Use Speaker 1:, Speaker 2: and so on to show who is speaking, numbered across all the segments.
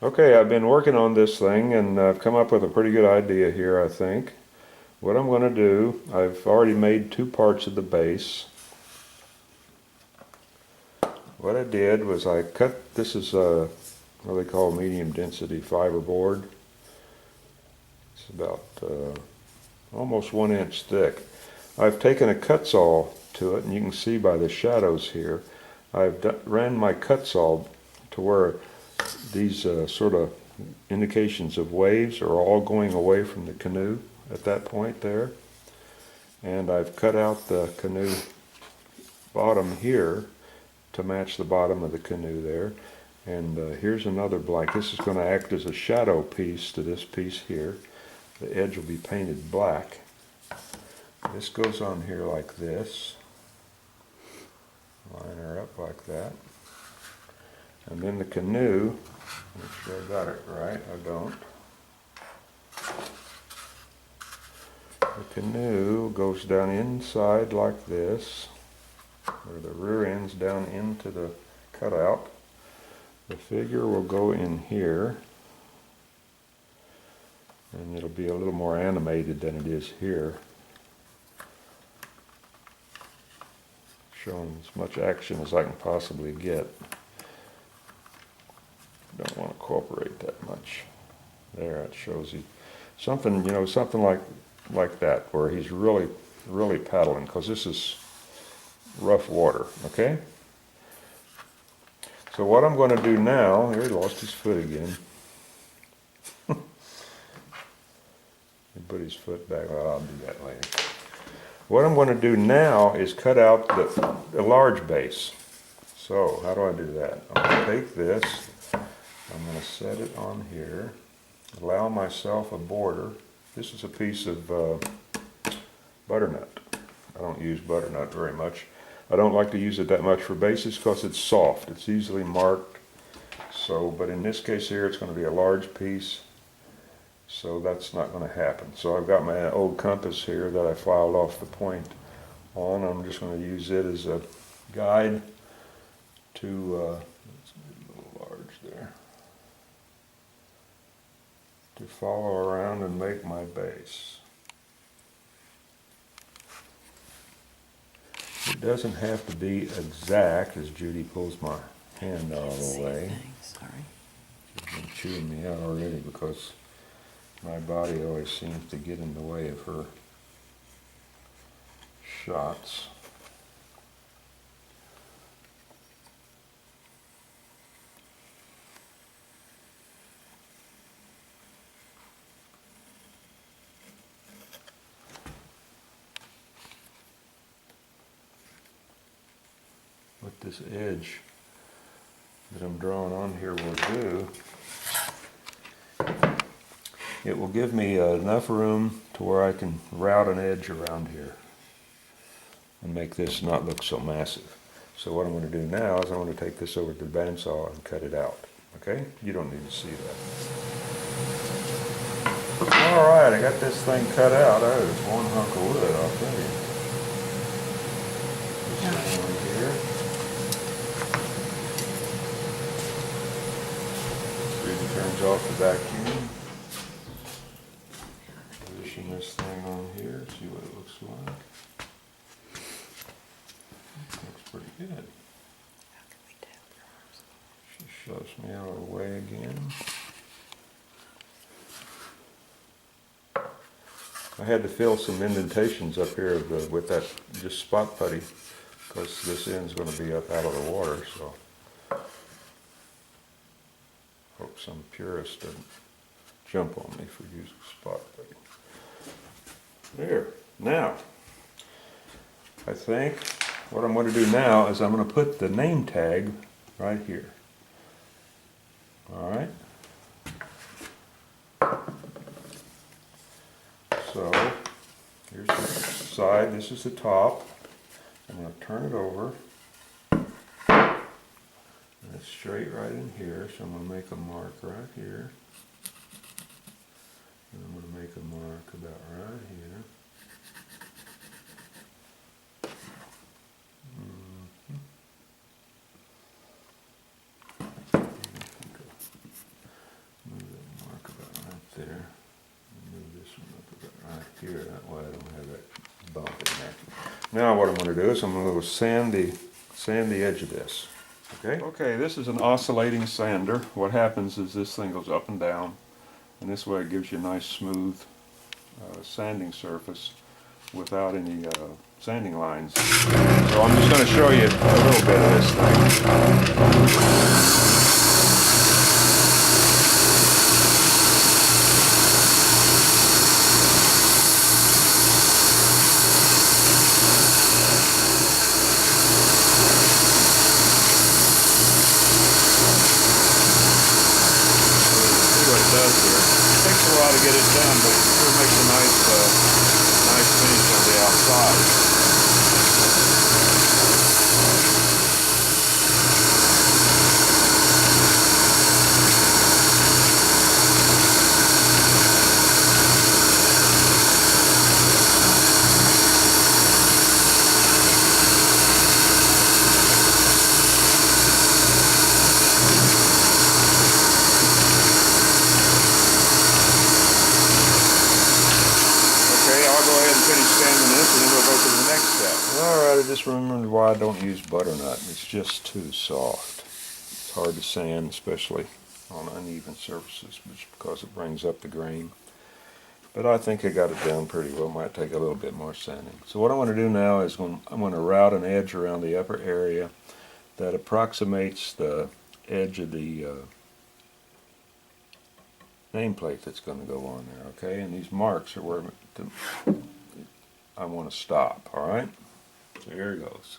Speaker 1: Okay, I've been working on this thing and I've come up with a pretty good idea here, I think. What I'm going to do, I've already made two parts of the base. What I did was I cut, this is what they call medium density fiberboard. It's about almost 1 inch thick. I've taken a cut saw to it, and you can see by the shadows here, ran my cut saw to where these sort of indications of waves are all going away from the canoe at that point there. And I've cut out the canoe bottom here to match the bottom of the canoe there. And here's another blank. This is going to act as a shadow piece to this piece here. The edge will be painted black. This goes on here like this. Line her up like that. And then the canoe, make sure I got it right, I don't. The canoe goes down inside like this, where the rear end's down into the cutout. The figure will go in here, and it'll be a little more animated than it is here. Showing as much action as I can possibly get. Don't want to cooperate that much. There, it shows you something, something like that, where he's really, really paddling, because this is rough water, okay? So what I'm going to do now, here he lost his foot again. He put his foot back. Well, I'll do that later. What I'm going to do now is cut out the large base. So how do I do that? I'm going to take this, I'm going to set it on here, allow myself a border. This is a piece of butternut. I don't use butternut very much. I don't like to use it that much for bases because it's soft. It's easily marked. So, but in this case here, it's going to be a large piece. So that's not going to happen. So I've got my old compass here that I filed off the point on. I'm just going to use it as a guide to, let's get a little large there, to follow around and make my base. It doesn't have to be exact, as Judy pulls my hand out of the way.
Speaker 2: Sorry.
Speaker 1: She's been chewing me out already because my body always seems to get in the way of her shots. What this edge that I'm drawing on here will do, it will give me enough room to where I can route an edge around here and make this not look so massive. So what I'm going to do now is I'm going to take this over to the bandsaw and cut it out. Okay? You don't need to see that. Alright, I got this thing cut out. That is one hunk of wood, I'll tell you. This one here. Susan turns off the vacuum. Position this thing on here, see what it looks like. Looks pretty good.
Speaker 2: How can we tell your arms?
Speaker 1: She shoves me out of the way again. I had to fill some indentations up here with that just spot putty because this end's going to be up out of the water, so hope some purist doesn't jump on me for using spot putty. There. Now, I think what I'm going to do now is I'm going to put the name tag right here. All right. So here's the side. This is the top. I'm going to turn it over. And it's straight right in here. So I'm going to make a mark right here. And I'm going to make a mark about right here. here, that way I don't have that bump in there. Now what I'm going to do is I'm going to sand the edge of this. Okay? Okay, this is an oscillating sander. What happens is this thing goes up and down, and this way it gives you a nice smooth sanding surface without any sanding lines. So I'm just going to show you a little bit of this thing. Takes a while to get it done, but it sure makes a nice finish on the outside. Alright, I just remembered why I don't use butternut. It's just too soft. It's hard to sand, especially on uneven surfaces, just because it brings up the grain. But I think I got it down pretty well. Might take a little bit more sanding. So what I want to do now is I'm going to route an edge around the upper area that approximates the edge of the nameplate that's going to go on there. Okay, and these marks are where I want to stop. All right. So here it goes.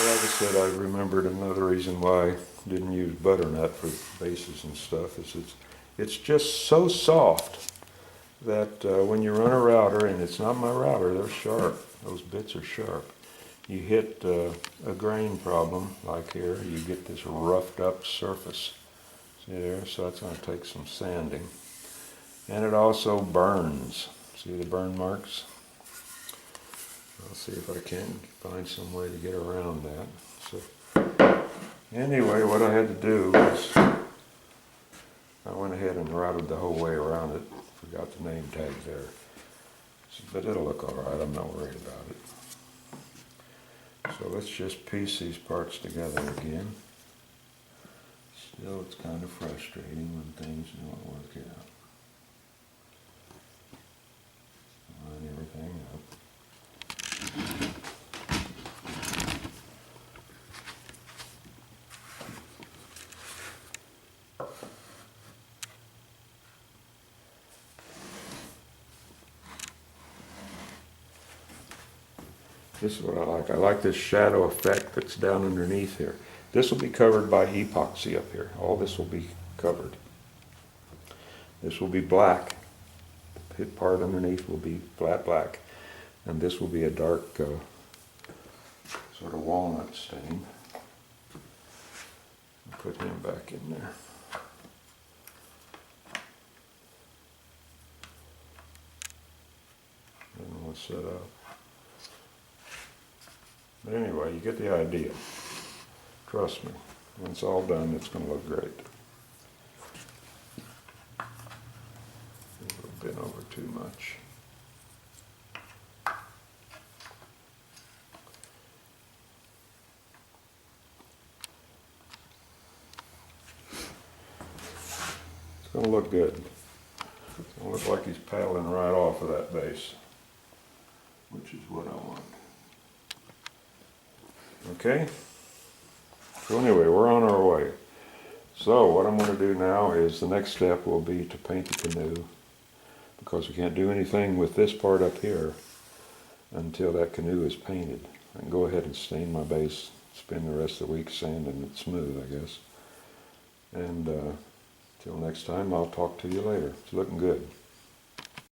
Speaker 1: Like I said, I remembered another reason why I didn't use butternut for bases and stuff is it's just so soft that when you run a router, and it's not my router, they're sharp, those bits are sharp, you hit a grain problem like here, you get this roughed up surface. See there? So that's going to take some sanding. And it also burns. See the burn marks? I'll see if I can find some way to get around that. So anyway, what I had to do was I went ahead and routed the whole way around it. Forgot the name tag there. But it'll look all right. I'm not worried about it. So let's just piece these parts together again. Still, it's kind of frustrating when things don't work out. Line everything up. This is what I like. I like this shadow effect that's down underneath here. This will be covered by epoxy up here. All this will be covered. This will be black. The pit part underneath will be flat black. And this will be a dark sort of walnut stain. I'll put him back in there. And we'll set up. But anyway, you get the idea. Trust me, when it's all done, it's going to look great. A little bit over too much. It's going to look good. It's going to look like he's paddling right off of that base. which is what I want. Okay? So anyway, we're on our way. So what I'm going to do now is the next step will be to paint the canoe, because we can't do anything with this part up here until that canoe is painted. I can go ahead and stain my base, spend the rest of the week sanding it smooth, I guess. And till next time, I'll talk to you later. It's looking good.